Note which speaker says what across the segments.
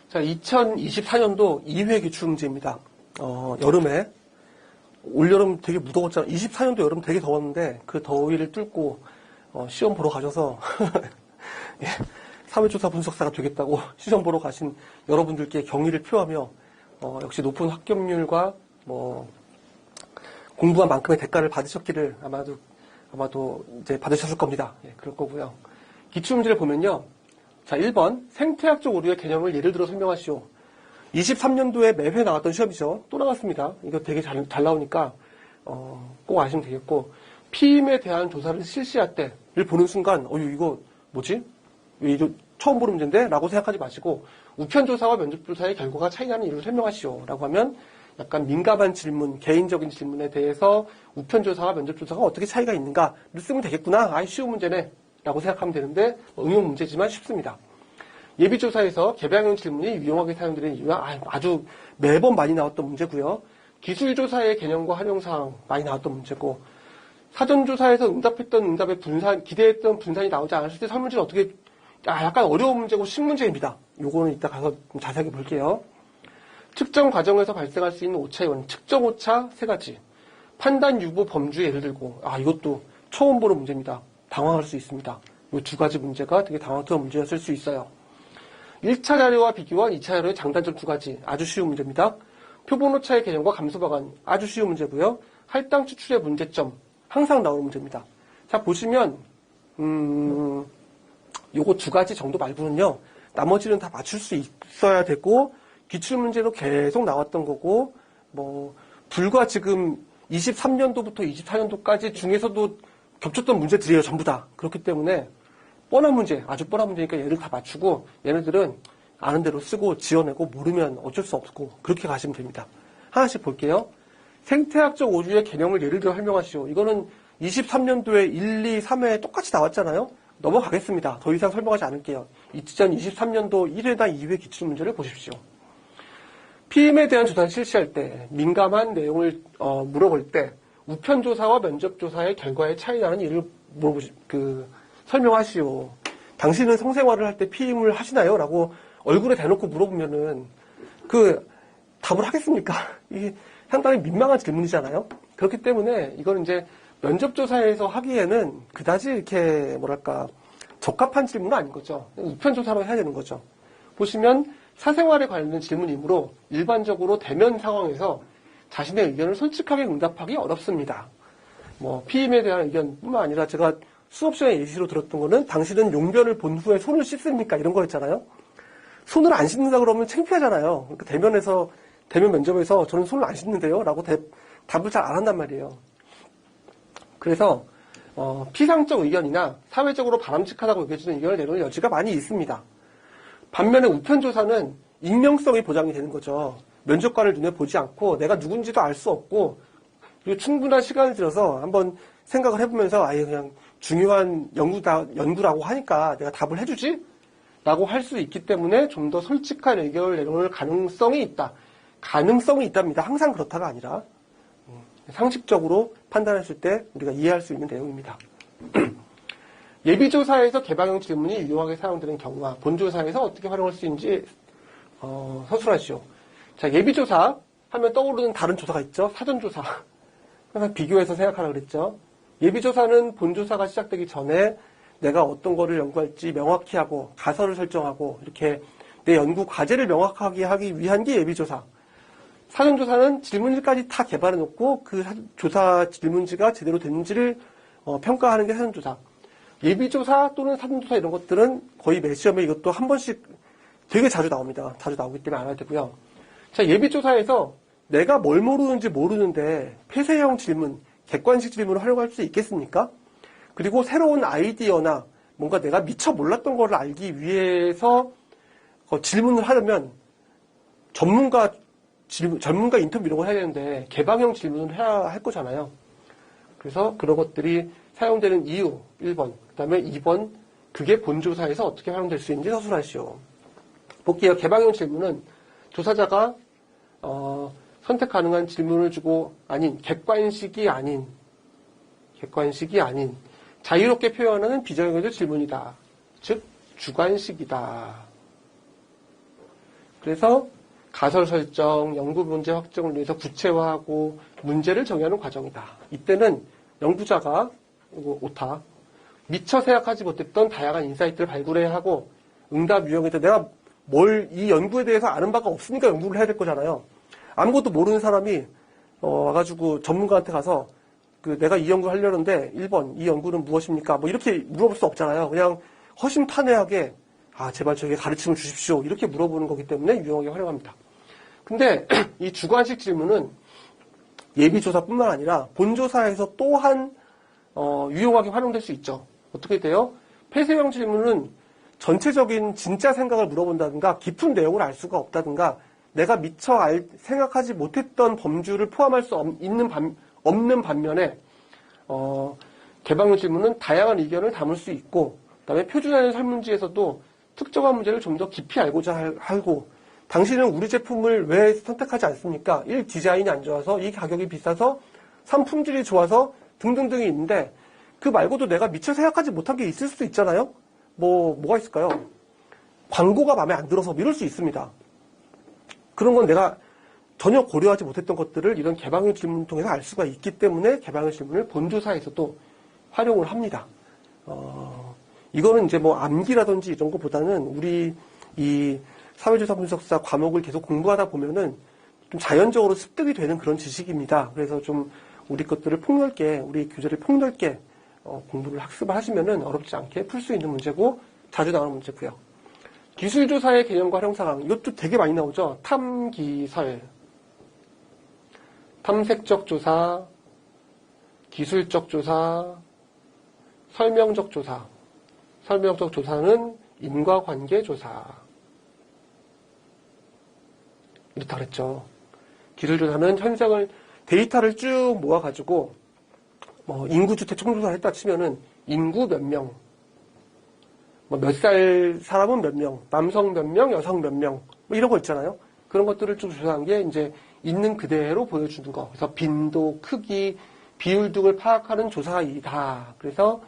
Speaker 1: 자, 2024년도 2회 기출문제입니다. 여름에, 올여름 되게 무더웠잖아요. 24년도 여름 되게 더웠는데, 그 더위를 뚫고, 시험 보러 가셔서, 예, 사회조사 분석사가 되겠다고 시험 보러 가신 여러분들께 경의를 표하며, 역시 높은 합격률과, 공부한 만큼의 대가를 받으셨기를 아마도 이제 받으셨을 겁니다. 예, 그럴 거고요. 기출문제를 보면요. 자, 1번, 생태학적 오류의 개념을 예를 들어 설명하시오. 23년도에 매회 나왔던 시험이죠. 또 나왔습니다. 이거 되게 잘 나오니까, 꼭 아시면 되겠고, 피임에 대한 조사를 실시할 때를 보는 순간, 이거 뭐지? 이거 처음 보는 문제인데? 라고 생각하지 마시고, 우편조사와 면접조사의 결과가 차이나는 이유를 설명하시오. 라고 하면, 약간 민감한 질문, 개인적인 질문에 대해서 우편조사와 면접조사가 어떻게 차이가 있는가를 쓰면 되겠구나. 쉬운 문제네. 라고 생각하면 되는데 응용 문제지만 쉽습니다. 예비조사에서 개방형 질문이 유용하게 사용되는 이유가 아주 매번 많이 나왔던 문제고요. 기술조사의 개념과 활용사항 많이 나왔던 문제고, 사전조사에서 응답했던 응답의 기대했던 분산이 나오지 않았을 때 설문지는 어떻게, 약간 어려운 문제고 신문제입니다. 요거는 이따 가서 좀 자세하게 볼게요. 특정 과정에서 발생할 수 있는 오차의 원인, 측정 오차 3가지. 판단 유보 범주 예를 들고, 이것도 처음 보는 문제입니다. 당황할 수 있습니다. 이 2가지 문제가 되게 당황스러운 문제였을 수 있어요. 1차 자료와 비교와 2차 자료의 장단점 2가지. 아주 쉬운 문제입니다. 표본오차의 개념과 감소 방안. 아주 쉬운 문제고요. 할당 추출의 문제점. 항상 나오는 문제입니다. 자, 보시면 요거 2가지 정도 말고는요. 나머지는 다 맞출 수 있어야 되고, 기출문제로 계속 나왔던 거고, 불과 지금 23년도부터 24년도까지 중에서도 겹쳤던 문제들이에요, 전부 다. 그렇기 때문에 뻔한 문제, 아주 뻔한 문제니까 얘를 다 맞추고, 얘네들은 아는 대로 쓰고 지어내고 모르면 어쩔 수 없고 그렇게 가시면 됩니다. 하나씩 볼게요. 생태학적 오류의 개념을 예를 들어 설명하시오. 이거는 23년도에 1, 2, 3회에 똑같이 나왔잖아요. 넘어가겠습니다. 더 이상 설명하지 않을게요. 2023년도 1회나 2회 기출문제를 보십시오. 피임에 대한 조사를 실시할 때, 민감한 내용을 물어볼 때, 우편조사와 면접조사의 결과의 차이 나는 이유를 설명하시오. 당신은 성생활을 할 때 피임을 하시나요? 라고 얼굴에 대놓고 물어보면은, 답을 하겠습니까? 이게 상당히 민망한 질문이잖아요? 그렇기 때문에, 이건 이제 면접조사에서 하기에는 그다지 이렇게, 적합한 질문은 아닌 거죠. 우편조사로 해야 되는 거죠. 보시면, 사생활에 관련된 질문이므로 일반적으로 대면 상황에서 자신의 의견을 솔직하게 응답하기 어렵습니다. 피임에 대한 의견뿐만 아니라 제가 수업 시간에 예시로 들었던 거는 당신은 용변을 본 후에 손을 씻습니까? 이런 거였잖아요. 손을 안 씻는다 그러면 창피하잖아요. 그러니까 대면 면접에서 저는 손을 안 씻는데요? 라고 답을 잘 안 한단 말이에요. 그래서 피상적 의견이나 사회적으로 바람직하다고 여겨지는 의견을 내놓을 여지가 많이 있습니다. 반면에 우편조사는 익명성이 보장이 되는 거죠. 면접관을 눈에 보지 않고 내가 누군지도 알 수 없고, 그리고 충분한 시간을 들여서 한번 생각을 해보면서 그냥 중요한 연구라고 하니까 내가 답을 해주지? 라고 할 수 있기 때문에 좀 더 솔직한 의견을 내놓을 가능성이 있다. 가능성이 있답니다. 항상 그렇다가 아니라 상식적으로 판단했을 때 우리가 이해할 수 있는 내용입니다. 예비조사에서 개방형 질문이 유용하게 사용되는 경우와 본조사에서 어떻게 활용할 수 있는지 서술하시오. 자, 예비조사 하면 떠오르는 다른 조사가 있죠. 사전조사. 항상 비교해서 생각하라 그랬죠. 예비조사는 본조사가 시작되기 전에 내가 어떤 거를 연구할지 명확히 하고 가설을 설정하고 이렇게 내 연구 과제를 명확하게 하기 위한 게 예비조사. 사전조사는 질문지까지 다 개발해놓고 그 조사 질문지가 제대로 됐는지를 평가하는 게 사전조사. 예비조사 또는 사전조사 이런 것들은 거의 매 시험에 이것도 한 번씩 되게 자주 나옵니다. 자주 나오기 때문에 알아야 되고요. 자, 예비조사에서 내가 뭘 모르는지 모르는데 폐쇄형 질문, 객관식 질문을 활용할 수 있겠습니까? 그리고 새로운 아이디어나 뭔가 내가 미처 몰랐던 거를 알기 위해서 질문을 하려면 전문가 인터뷰 이런 걸 해야 되는데 개방형 질문을 해야 할 거잖아요. 그래서 그런 것들이 사용되는 이유 1번, 그 다음에 2번 그게 본조사에서 어떻게 활용될 수 있는지 서술하시오. 볼게요. 개방형 질문은 조사자가 선택 가능한 질문을 주고 객관식이 아닌 자유롭게 표현하는 비정형적 질문이다. 즉 주관식이다. 그래서 가설 설정, 연구 문제 확정을 위해서 구체화하고 문제를 정의하는 과정이다. 이때는 연구자가 오타 미처 생각하지 못했던 다양한 인사이트를 발굴해야 하고 응답 유형에서 내가 이 연구에 대해서 아는 바가 없으니까 연구를 해야 될 거잖아요. 아무것도 모르는 사람이 와가지고 전문가한테 가서 내가 이 연구 하려는데 1번 이 연구는 무엇입니까? 뭐 이렇게 물어볼 수 없잖아요. 그냥 허심탄회하게 제발 저에게 가르침을 주십시오. 이렇게 물어보는 거기 때문에 유용하게 활용합니다. 근데 이 주관식 질문은 예비조사뿐만 아니라 본조사에서 또한 유용하게 활용될 수 있죠. 어떻게 돼요? 폐쇄형 질문은 전체적인 진짜 생각을 물어본다든가 깊은 내용을 알 수가 없다든가 내가 미처 생각하지 못했던 범주를 포함할 수 없는 반면에 개방형 질문은 다양한 의견을 담을 수 있고 그다음에 표준화된 설문지에서도 특정한 문제를 좀 더 깊이 알고자 하고 당신은 우리 제품을 왜 선택하지 않습니까? 1. 디자인이 안 좋아서 2. 가격이 비싸서 3. 품질이 좋아서 등등등이 있는데 그 말고도 내가 미처 생각하지 못한 게 있을 수도 있잖아요. 뭐가 있을까요? 광고가 마음에 안 들어서 이럴 수 있습니다. 그런 건 내가 전혀 고려하지 못했던 것들을 이런 개방형 질문을 통해서 알 수가 있기 때문에 개방형 질문을 본조사에서도 활용을 합니다. 이거는 이제 암기라든지 이런 것보다는 우리 이 사회조사 분석사 과목을 계속 공부하다 보면은 좀 자연적으로 습득이 되는 그런 지식입니다. 그래서 좀 우리 것들을 폭넓게, 우리 교재를 폭넓게 공부를 학습을 하시면은 어렵지 않게 풀 수 있는 문제고 자주 나오는 문제고요. 기술조사의 개념과 활용 상황, 이것도 되게 많이 나오죠. 탐기설, 탐색적 조사, 기술적 조사, 설명적 조사. 설명적 조사는 인과관계 조사. 이렇다 그랬죠. 기술조사는 데이터를 쭉 모아가지고 인구주택 총조사를 했다 치면은 인구 몇 명, 몇 살 사람은 몇 명, 남성 몇 명, 여성 몇 명, 이런 거 있잖아요. 그런 것들을 쭉 조사한 게 이제 있는 그대로 보여주는 거. 그래서 빈도, 크기, 비율 등을 파악하는 조사이다. 그래서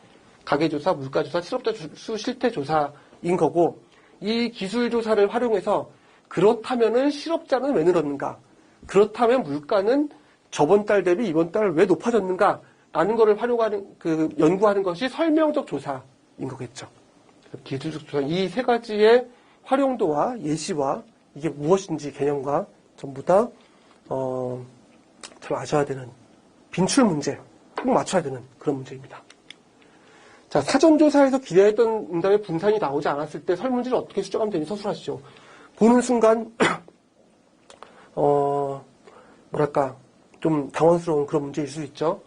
Speaker 1: 가계조사, 물가조사, 실업자 수 실태조사인 거고 이 기술조사를 활용해서 그렇다면은 실업자는 왜 늘었는가? 그렇다면 물가는 저번 달 대비 이번 달 왜 높아졌는가? 라는 거를 연구하는 것이 설명적 조사인 거겠죠. 기술적 조사, 이 세 가지의 활용도와 예시와 이게 무엇인지 개념과 전부 다, 잘 아셔야 되는 빈출 문제, 꼭 맞춰야 되는 그런 문제입니다. 자, 사전조사에서 기대했던 응답의 분산이 나오지 않았을 때 설문지를 어떻게 수정하면 되는지 서술하시죠. 보는 순간, 좀 당황스러운 그런 문제일 수 있죠.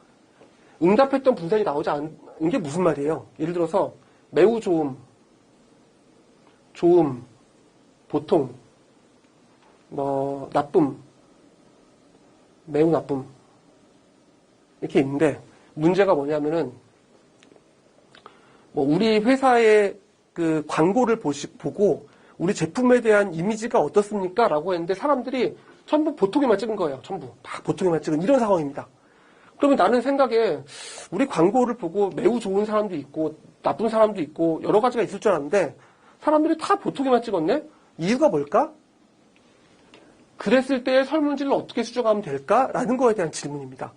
Speaker 1: 응답했던 분산이 나오지 않은 게 무슨 말이에요? 예를 들어서, 매우 좋음, 보통, 나쁨, 매우 나쁨. 이렇게 있는데, 문제가 뭐냐면은, 우리 회사의 그 광고를 보고, 우리 제품에 대한 이미지가 어떻습니까? 라고 했는데, 사람들이 전부 보통에만 찍은 거예요. 전부. 막 보통에만 찍은 이런 상황입니다. 그러면 나는 생각에, 우리 광고를 보고 매우 좋은 사람도 있고, 나쁜 사람도 있고, 여러 가지가 있을 줄 알았는데, 사람들이 다 보통에만 찍었네? 이유가 뭘까? 그랬을 때 설문지를 어떻게 수정하면 될까라는 거에 대한 질문입니다.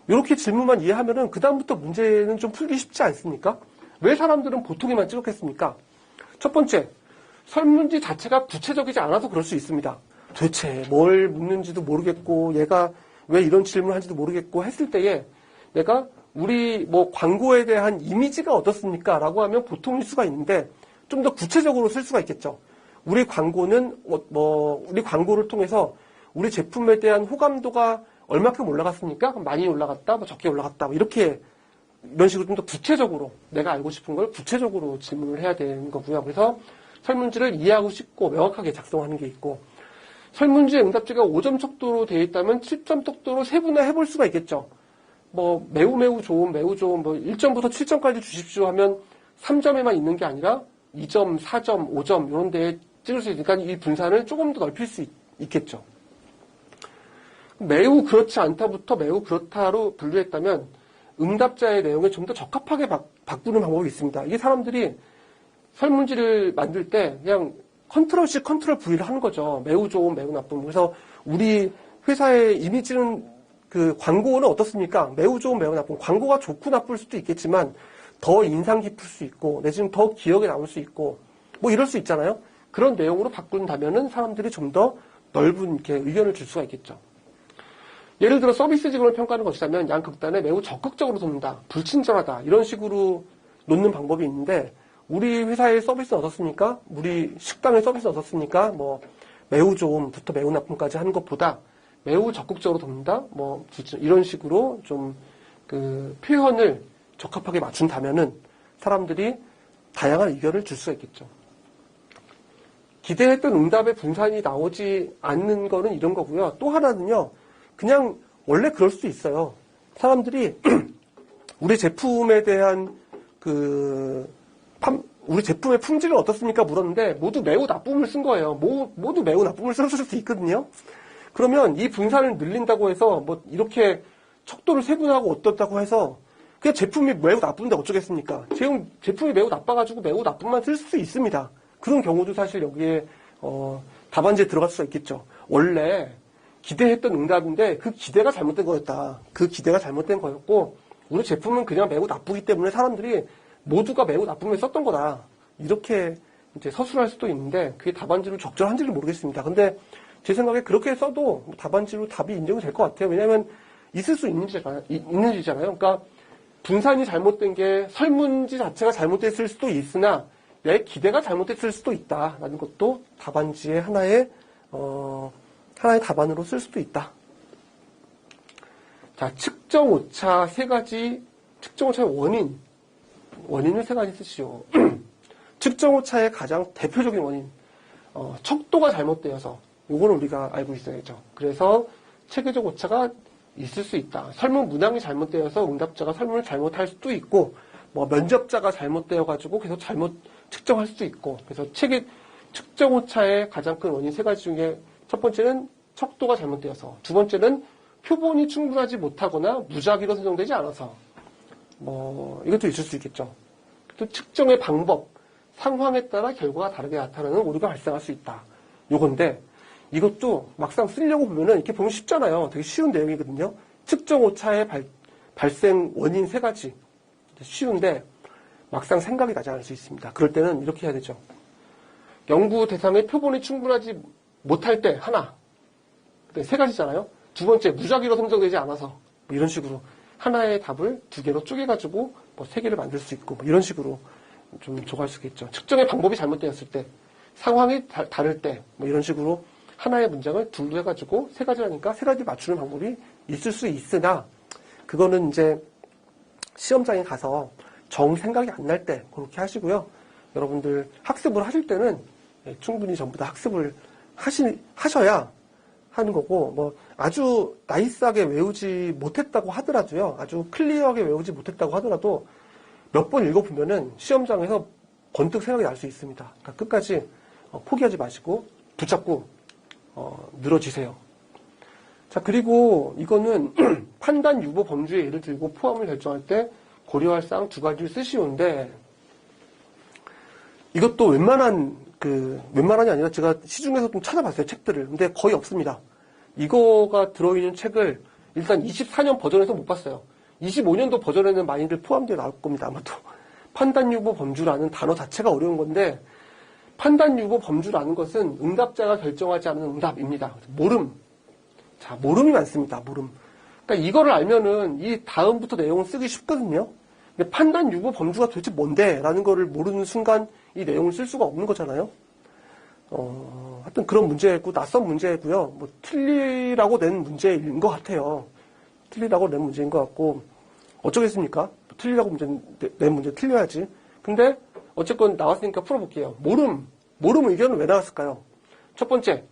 Speaker 1: 이렇게 질문만 이해하면은 그다음부터 문제는 좀 풀기 쉽지 않습니까? 왜 사람들은 보통에만 찍었겠습니까? 첫 번째, 설문지 자체가 구체적이지 않아서 그럴 수 있습니다. 도대체 뭘 묻는지도 모르겠고 얘가 왜 이런 질문을 하는지도 모르겠고 했을 때에 내가 우리 광고에 대한 이미지가 어떻습니까? 라고 하면 보통일 수가 있는데 좀 더 구체적으로 쓸 수가 있겠죠. 우리 광고는 우리 광고를 통해서 우리 제품에 대한 호감도가 얼마큼 올라갔습니까? 많이 올라갔다, 적게 올라갔다, 이렇게 이런 식으로 좀 더 구체적으로 내가 알고 싶은 걸 구체적으로 질문을 해야 되는 거고요. 그래서 설문지를 이해하고 싶고 명확하게 작성하는 게 있고 설문지의 응답지가 5점 척도로 되어 있다면 7점 척도로 세분화해 볼 수가 있겠죠. 매우 좋은, 1점부터 7점까지 주십시오 하면 3점에만 있는 게 아니라 2점, 4점, 5점 이런 데에 찍을 수 있으니까 이 분산을 조금 더 넓힐 수 있겠죠. 매우 그렇지 않다부터 매우 그렇다로 분류했다면 응답자의 내용에 좀 더 적합하게 바꾸는 방법이 있습니다. 이게 사람들이 설문지를 만들 때 그냥 컨트롤 C, 컨트롤 V를 하는 거죠. 매우 좋은, 매우 나쁨. 그래서 우리 회사의 이미지는 그 광고는 어떻습니까? 매우 좋은, 매우 나쁨. 광고가 좋고 나쁠 수도 있겠지만 더 인상 깊을 수 있고 내지는 더 기억에 남을 수 있고 뭐 이럴 수 있잖아요. 그런 내용으로 바꾼다면은 사람들이 좀 더 넓은 이렇게 의견을 줄 수가 있겠죠. 예를 들어 서비스 직원을 평가하는 것이라면 양극단에 매우 적극적으로 돕는다, 불친절하다 이런 식으로 놓는 방법이 있는데 우리 회사의 서비스는 어떻습니까? 우리 식당의 서비스는 어떻습니까? 뭐 매우 좋음부터 매우 나쁨까지 하는 것보다 매우 적극적으로 돕는다, 뭐 이런 식으로 좀 그 표현을 적합하게 맞춘다면은 사람들이 다양한 의견을 줄 수가 있겠죠. 기대했던 응답의 분산이 나오지 않는 거는 이런 거고요. 또 하나는요, 그냥 원래 그럴 수도 있어요. 사람들이 우리 제품에 대한 우리 제품의 품질은 어떻습니까? 물었는데 모두 매우 나쁨을 쓴 거예요. 모두 매우 나쁨을 썼을 수도 있거든요. 그러면 이 분산을 늘린다고 해서 뭐 이렇게 척도를 세분하고 어떻다고 해서 그냥 제품이 매우 나쁜데 어쩌겠습니까? 제품이 매우 나빠가지고 매우 나쁨만 쓸 수 있습니다. 그런 경우도 사실 여기에 답안지에 들어갈 수가 있겠죠. 원래 기대했던 응답인데 그 기대가 잘못된 거였다. 그 기대가 잘못된 거였고 우리 제품은 그냥 매우 나쁘기 때문에 사람들이 모두가 매우 나쁨을 썼던 거다. 이렇게 이제 서술할 수도 있는데 그게 답안지로 적절한지는 모르겠습니다. 근데 제 생각에 그렇게 써도 답안지로 답이 인정이 될 것 같아요. 왜냐하면 있을 수 있는 일이잖아요. 그러니까 분산이 잘못된 게 설문지 자체가 잘못됐을 수도 있으나 내 기대가 잘못됐을 수도 있다라는 것도 답안지의 하나의 답안으로 쓸 수도 있다. 자, 측정 오차 세 가지, 측정 오차의 원인을 세 가지 쓰시오. 측정 오차의 가장 대표적인 원인, 척도가 잘못되어서, 요거는 우리가 알고 있어야죠. 그래서 체계적 오차가 있을 수 있다. 설문 문항이 잘못되어서 응답자가 설문을 잘못할 수도 있고, 뭐 면접자가 잘못되어가지고 계속 잘못 측정할 수도 있고, 그래서 측정 오차의 가장 큰 원인 세 가지 중에 첫 번째는 척도가 잘못되어서, 두 번째는 표본이 충분하지 못하거나 무작위로 선정되지 않아서, 뭐 이것도 있을 수 있겠죠. 또 측정의 방법, 상황에 따라 결과가 다르게 나타나는 오류가 발생할 수 있다. 요건데 이것도 막상 쓰려고 보면은 이렇게 보면 쉽잖아요. 되게 쉬운 내용이거든요. 측정 오차의 발생 원인 세 가지 쉬운데 막상 생각이 나지 않을 수 있습니다. 그럴 때는 이렇게 해야 되죠. 연구 대상의 표본이 충분하지 못할 때 하나, 세 가지잖아요. 두 번째, 무작위로 선정되지 않아서 뭐 이런 식으로 하나의 답을 두 개로 쪼개가지고 뭐 세 개를 만들 수 있고 뭐 이런 식으로 좀 조각할 수 있겠죠. 측정의 방법이 잘못되었을 때, 상황이 다를 때 뭐 이런 식으로 하나의 문장을 둘로 해가지고 세 가지라니까 세 가지 맞추는 방법이 있을 수 있으나 그거는 이제 시험장에 가서 정 생각이 안 날 때 그렇게 하시고요. 여러분들 학습을 하실 때는 충분히 전부 다 학습을 하셔야 하는 거고, 뭐 아주 나이스하게 외우지 못했다고 하더라도요, 아주 클리어하게 외우지 못했다고 하더라도 몇 번 읽어보면은 시험장에서 번뜩 생각이 날 수 있습니다. 그러니까 끝까지 포기하지 마시고 붙잡고 늘어지세요. 자, 그리고 이거는 판단 유보 범주의 예를 들고 포함을 결정할 때 고려할 사항 두 가지를 쓰시오인데, 이것도 웬만한이 아니라 제가 시중에서 좀 찾아봤어요, 책들을. 근데 거의 없습니다. 이거가 들어있는 책을 일단 24년 버전에서 못 봤어요. 25년도 버전에는 많이들 포함되어 나올 겁니다, 아마도. 판단 유보 범주라는 단어 자체가 어려운 건데, 판단 유보 범주라는 것은 응답자가 결정하지 않은 응답입니다. 모름. 자, 모름이 많습니다, 모름. 그러니까 이거를 알면은 이 다음부터 내용을 쓰기 쉽거든요. 근데 판단 유보 범주가 도대체 뭔데? 라는 거를 모르는 순간 이 내용을 쓸 수가 없는 거잖아요. 하여튼 그런 문제고, 낯선 문제고요. 뭐, 틀리라고 낸 문제인 것 같아요. 틀리라고 낸 문제인 것 같고, 어쩌겠습니까? 틀리라고 낸 문제 틀려야지. 근데, 어쨌건 나왔으니까 풀어볼게요. 모름 의견은 왜 나왔을까요? 첫 번째,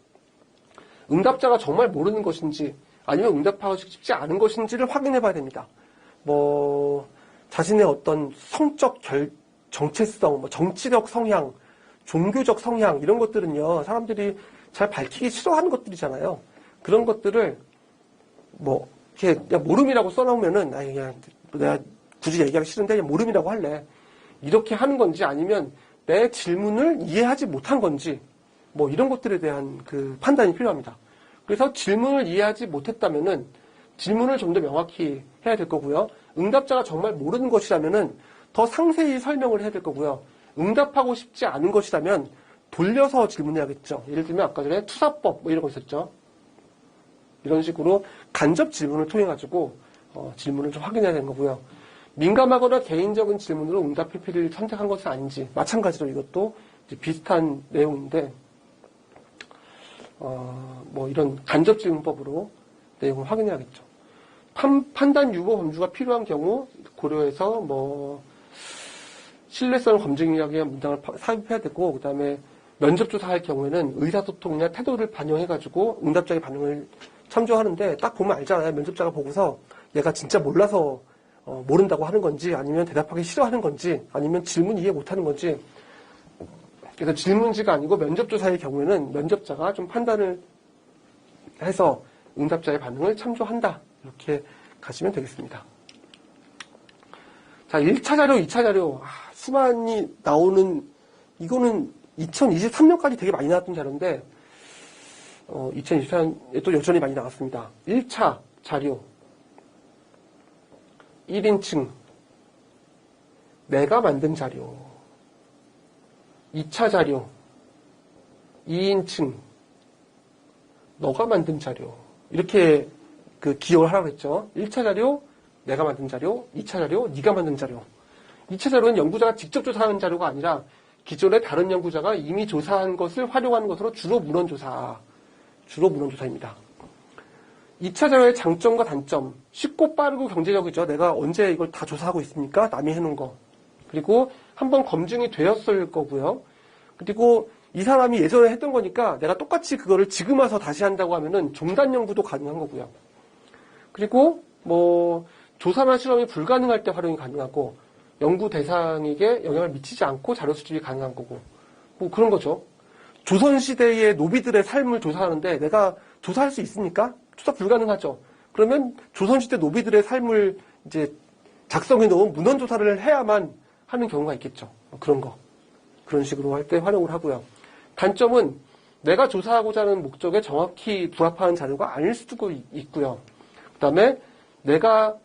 Speaker 1: 응답자가 정말 모르는 것인지, 아니면 응답하고 싶지 않은 것인지를 확인해 봐야 됩니다. 뭐, 자신의 어떤 성적 정체성, 뭐 정치적 성향, 종교적 성향, 이런 것들은요, 사람들이 잘 밝히기 싫어하는 것들이잖아요. 그런 것들을, 뭐, 이렇게 그냥 모름이라고 써놓으면은, 그냥 내가 굳이 얘기하기 싫은데, 그냥 모름이라고 할래. 이렇게 하는 건지, 아니면 내 질문을 이해하지 못한 건지, 뭐 이런 것들에 대한 그 판단이 필요합니다. 그래서 질문을 이해하지 못했다면은 질문을 좀 더 명확히 해야 될 거고요. 응답자가 정말 모르는 것이라면은 더 상세히 설명을 해야 될 거고요. 응답하고 싶지 않은 것이라면 돌려서 질문해야겠죠. 예를 들면 아까 전에 투사법 뭐 이런 거 있었죠. 이런 식으로 간접 질문을 통해 가지고 질문을 좀 확인해야 되는 거고요. 민감하거나 개인적인 질문으로 응답 PP를 선택한 것은 아닌지 마찬가지로 이것도 이제 비슷한 내용인데 뭐 이런 간접 질문법으로 내용을 확인해야겠죠. 판단 유보 범주가 필요한 경우 고려해서 뭐 신뢰성을 검증하기 위한 문장을 삽입해야 되고 그다음에 면접조사할 경우에는 의사소통이나 태도를 반영해가지고 응답자의 반응을 참조하는데 딱 보면 알잖아요. 면접자가 보고서 얘가 진짜 몰라서 모른다고 하는 건지 아니면 대답하기 싫어하는 건지 아니면 질문 이해 못하는 건지. 그래서 질문지가 아니고 면접조사의 경우에는 면접자가 좀 판단을 해서 응답자의 반응을 참조한다. 이렇게 가시면 되겠습니다. 자, 1차 자료, 2차 자료. 수많이 나오는 이거는 2023년까지 되게 많이 나왔던 자료인데 2024년에 또 여전히 많이 나왔습니다. 1차 자료 1인칭 내가 만든 자료 2차 자료 2인칭 너가 만든 자료 이렇게 기억을 하라고 했죠. 1차 자료 내가 만든 자료 2차 자료 네가 만든 자료 2차 자료는 연구자가 직접 조사한 자료가 아니라 기존의 다른 연구자가 이미 조사한 것을 활용하는 것으로 주로 문헌조사입니다. 2차 자료의 장점과 단점, 쉽고 빠르고 경제적이죠. 내가 언제 이걸 다 조사하고 있습니까? 남이 해놓은 거. 그리고 한번 검증이 되었을 거고요. 그리고 이 사람이 예전에 했던 거니까 내가 똑같이 그거를 지금 와서 다시 한다고 하면은 종단 연구도 가능한 거고요. 그리고 뭐 조사나 실험이 불가능할 때 활용이 가능하고 연구 대상에게 영향을 미치지 않고 자료 수집이 가능한 거고 뭐 그런 거죠. 조선시대의 노비들의 삶을 조사하는데 내가 조사할 수 있습니까? 조사 불가능하죠. 그러면 조선시대 노비들의 삶을 이제 작성해 놓은 문헌 조사를 해야만 하는 경우가 있겠죠. 그런 거. 그런 식으로 할 때 활용을 하고요. 단점은 내가 조사하고자 하는 목적에 정확히 부합하는 자료가 아닐 수도 있고요. 그 다음에 내가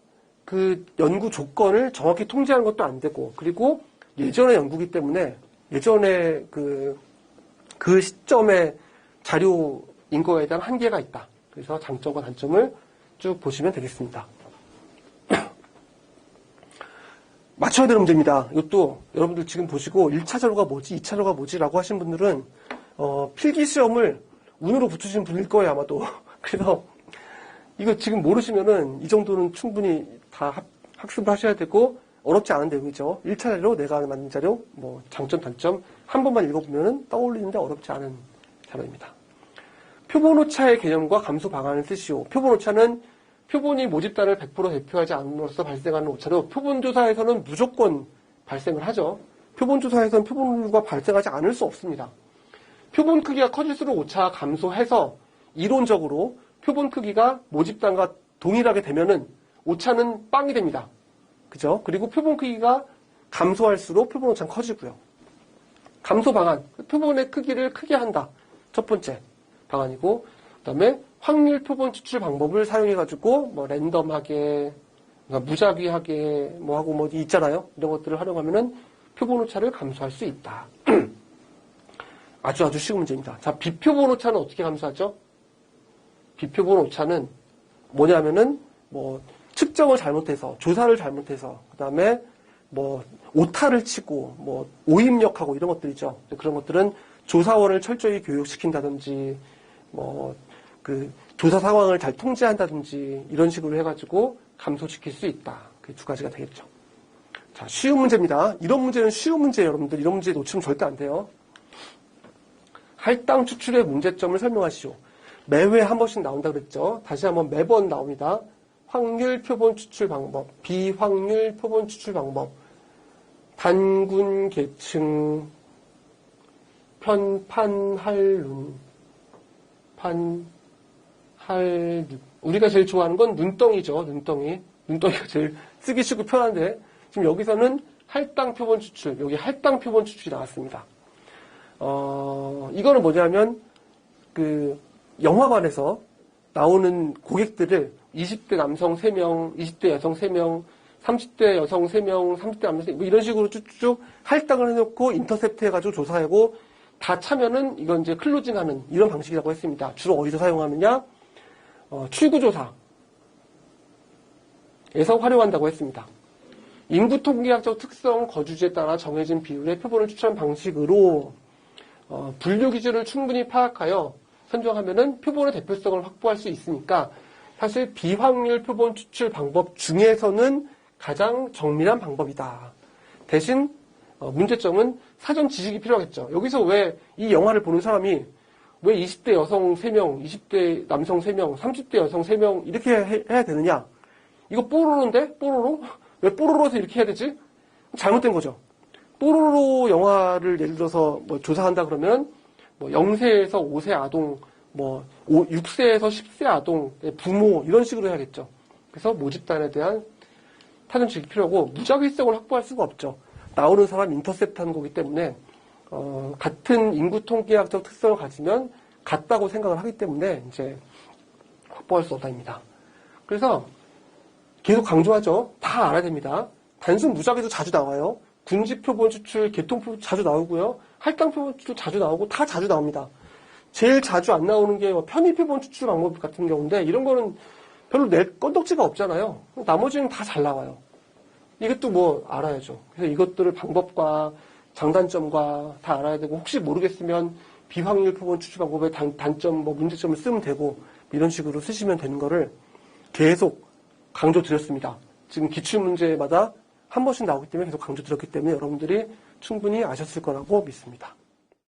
Speaker 1: 그 연구 조건을 정확히 통제하는 것도 안 되고, 그리고 예전의 연구기 때문에 예전에 그 시점의 자료인 거에 대한 한계가 있다. 그래서 장점과 단점을 쭉 보시면 되겠습니다. 맞춰야 되는 문제입니다. 이것도 여러분들 지금 보시고 1차 자료가 뭐지, 2차 자료가 뭐지 라고 하신 분들은 필기 시험을 운으로 붙으신 분일 거예요, 아마도. 그래서 이거 지금 모르시면은 이 정도는 충분히 다 학습을 하셔야 되고 어렵지 않은 내용이죠. 1차 자료, 내가 만든 자료, 뭐 장점, 단점 한 번만 읽어보면은 떠올리는데 어렵지 않은 자료입니다. 표본 오차의 개념과 감소 방안을 쓰시오. 표본 오차는 표본이 모집단을 100% 대표하지 않음으로써 발생하는 오차로 표본조사에서는 무조건 발생을 하죠. 표본조사에서는 표본류가 발생하지 않을 수 없습니다. 표본 크기가 커질수록 오차가 감소해서 이론적으로 표본 크기가 모집단과 동일하게 되면은 오차는 빵이 됩니다. 그죠? 그리고 표본 크기가 감소할수록 표본 오차는 커지고요. 감소 방안, 표본의 크기를 크게 한다. 첫 번째 방안이고, 그 다음에 확률 표본 추출 방법을 사용해가지고, 뭐, 랜덤하게, 그러니까 무작위하게, 뭐 하고 뭐 있잖아요. 이런 것들을 활용하면은 표본 오차를 감소할 수 있다. 아주 쉬운 문제입니다. 자, 비표본 오차는 어떻게 감소하죠? 비표본 오차는 뭐냐면은, 뭐, 측정을 잘못해서, 조사를 잘못해서, 그 다음에 뭐, 오타를 치고, 뭐, 오입력하고 이런 것들이죠. 그런 것들은 조사원을 철저히 교육시킨다든지, 뭐, 조사 상황을 잘 통제한다든지, 이런 식으로 해가지고 감소시킬 수 있다. 그게 두 가지가 되겠죠. 자, 쉬운 문제입니다. 이런 문제는 쉬운 문제예요, 여러분들. 이런 문제 놓치면 절대 안 돼요. 할당 추출의 문제점을 설명하시오. 매회 한 번씩 나온다 그랬죠. 다시 한번 매번 나옵니다. 확률 표본 추출 방법, 비확률 표본 추출 방법, 단군 계층, 편판할눈, 우리가 제일 좋아하는 건 눈덩이죠. 눈덩이가 제일 쓰기 쉽고 편한데 지금 여기서는 할당 표본 추출, 여기 할당 표본 추출이 나왔습니다. 이거는 뭐냐면, 영화관에서 나오는 고객들을 20대 남성 3명, 20대 여성 3명, 30대 여성 3명, 30대 남성 3명, 뭐 이런 식으로 쭉쭉 할당을 해놓고 인터셉트 해가지고 조사하고 다 차면은 이건 이제 클로징하는 이런 방식이라고 했습니다. 주로 어디서 사용하느냐? 출구조사에서 활용한다고 했습니다. 인구 통계학적 특성, 거주지에 따라 정해진 비율의 표본을 추출한 방식으로 분류 기준을 충분히 파악하여 선정하면은 표본의 대표성을 확보할 수 있으니까 사실 비확률 표본 추출 방법 중에서는 가장 정밀한 방법이다. 대신 문제점은 사전 지식이 필요하겠죠. 여기서 왜 이 영화를 보는 사람이 왜 20대 여성 3명, 20대 남성 3명, 30대 여성 3명 이렇게 해야 되느냐? 이거 뽀로로인데? 뽀로로? 왜 뽀로로에서 이렇게 해야 되지? 잘못된 거죠. 뽀로로 영화를 예를 들어서 뭐 조사한다 그러면 뭐 0세에서 5세 아동, 뭐 6세에서 10세 아동, 부모 이런 식으로 해야겠죠. 그래서 모집단에 대한 사전 지식이 필요하고 무작위성을 확보할 수가 없죠. 나오는 사람 인터셉트하는 거기 때문에 같은 인구 통계학적 특성을 가지면 같다고 생각을 하기 때문에 이제 확보할 수 없다입니다. 그래서 계속 강조하죠. 다 알아야 됩니다. 단순 무작위도 자주 나와요. 군지 표본 추출, 개통 표본 자주 나오고요. 할당 표본 추출 자주 나오고 다 자주 나옵니다. 제일 자주 안 나오는 게 편의 표본 추출 방법 같은 경우인데 이런 거는 별로 낼 건덕지가 없잖아요. 나머지는 다 잘 나와요. 이것도 뭐 알아야죠. 그래서 이것들을 방법과 장단점과 다 알아야 되고 혹시 모르겠으면 비확률 표본 추출 방법의 단점, 뭐 문제점을 쓰면 되고 이런 식으로 쓰시면 되는 거를 계속 강조드렸습니다. 지금 기출문제마다 한 번씩 나오기 때문에 계속 강조드렸기 때문에 여러분들이 충분히 아셨을 거라고 믿습니다.